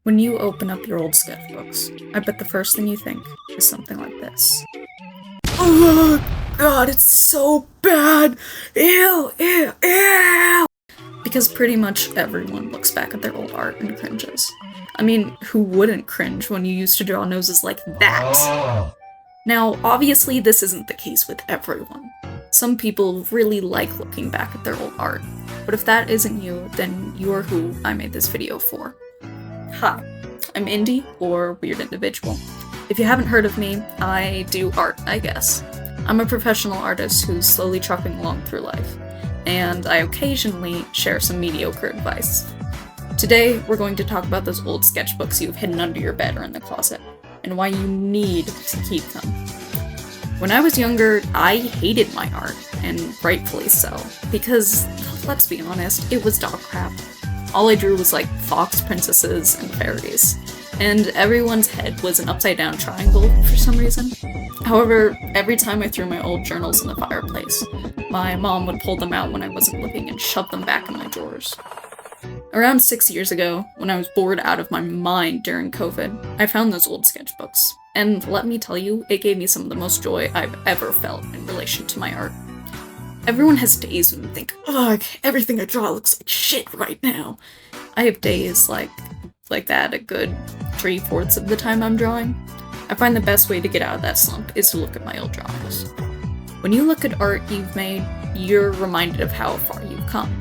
When you open up your old sketchbooks, I bet the first thing you think is something like this. Oh god, it's so bad! Ew, ew, ew! Because pretty much everyone looks back at their old art and cringes. I mean, who wouldn't cringe when you used to draw noses like that? Now, obviously this isn't the case with everyone. Some people really like looking back at their old art, but if that isn't you, then you're who I made this video for. Hi, I'm Indie, or Weird Individual. If you haven't heard of me, I do art, I guess. I'm a professional artist who's slowly trucking along through life, and I occasionally share some mediocre advice. Today, we're going to talk about those old sketchbooks you've hidden under your bed or in the closet, and why you need to keep them. When I was younger, I hated my art, and rightfully so, because, let's be honest, it was dog crap. All I drew was like fox princesses and fairies, and everyone's head was an upside-down triangle for some reason. However, every time I threw my old journals in the fireplace, my mom would pull them out when I wasn't looking and shove them back in my drawers. Around 6 years ago, when I was bored out of my mind during COVID, I found those old sketchbooks, and let me tell you, it gave me some of the most joy I've ever felt in relation to my art. Everyone has days when they think, ugh, everything I draw looks like shit right now. I have days like that a good 3/4 of the time I'm drawing. I find the best way to get out of that slump is to look at my old drawings. When you look at art you've made, you're reminded of how far you've come.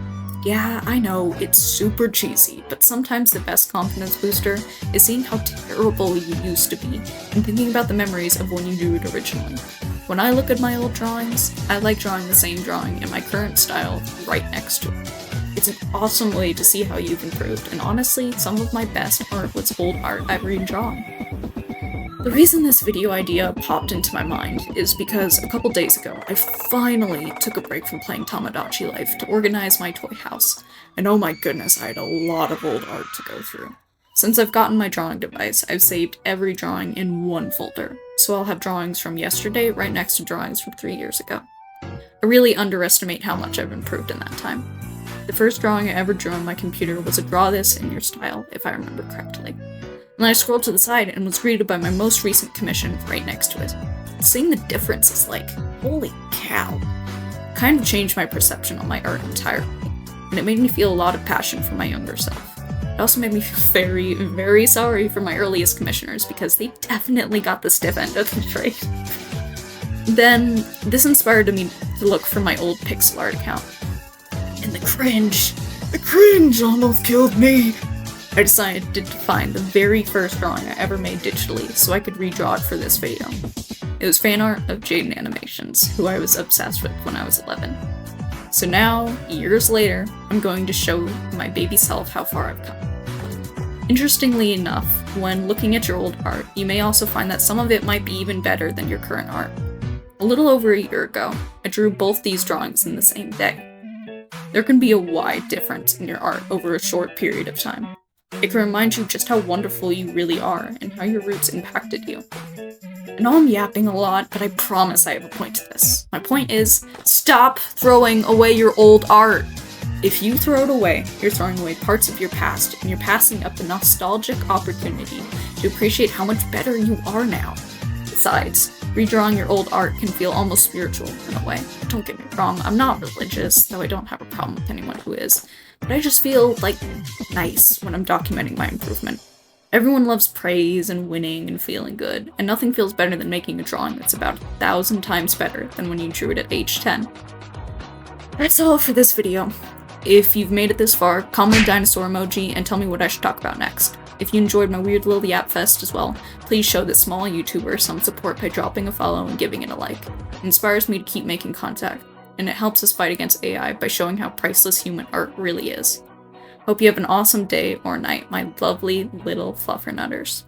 Yeah, I know, it's super cheesy, but sometimes the best confidence booster is seeing how terrible you used to be and thinking about the memories of when you drew it originally. When I look at my old drawings, I like drawing the same drawing in my current style right next to it. It's an awesome way to see how you've improved, and honestly, some of my best art was old art I've redrawn. The reason this video idea popped into my mind is because a couple days ago, I finally took a break from playing Tamagotchi Life to organize my toy house, and oh my goodness, I had a lot of old art to go through. Since I've gotten my drawing device, I've saved every drawing in one folder, so I'll have drawings from yesterday right next to drawings from 3 years ago. I really underestimate how much I've improved in that time. The first drawing I ever drew on my computer was a draw this in your style, if I remember correctly. And then I scrolled to the side and was greeted by my most recent commission right next to it. Seeing the difference is like, holy cow. Kind of changed my perception on my art entirely, and it made me feel a lot of passion for my younger self. It also made me feel very, very sorry for my earliest commissioners because they definitely got the stiff end of the trade. Then, this inspired me to look for my old pixel art account. And the cringe almost killed me! I decided to find the very first drawing I ever made digitally so I could redraw it for this video. It was fan art of Jaden Animations, who I was obsessed with when I was 11. So now, years later, I'm going to show my baby self how far I've come. Interestingly enough, when looking at your old art, you may also find that some of it might be even better than your current art. A little over a year ago, I drew both these drawings in the same day. There can be a wide difference in your art over a short period of time. It can remind you just how wonderful you really are and how your roots impacted you. I know I'm yapping a lot, but I promise I have a point to this. My point is, stop throwing away your old art! If you throw it away, you're throwing away parts of your past, and you're passing up the nostalgic opportunity to appreciate how much better you are now. Besides, redrawing your old art can feel almost spiritual in a way. Don't get me wrong, I'm not religious, though I don't have a problem with anyone who is, but I just feel, like, nice when I'm documenting my improvement. Everyone loves praise and winning and feeling good, and nothing feels better than making a drawing that's about 1,000 times better than when you drew it at age 10. That's all for this video. If you've made it this far, comment a dinosaur emoji and tell me what I should talk about next. If you enjoyed my weird little yap fest as well, please show this small YouTuber some support by dropping a follow and giving it a like. It inspires me to keep making content, and it helps us fight against AI by showing how priceless human art really is. Hope you have an awesome day or night, my lovely little fluffernutters.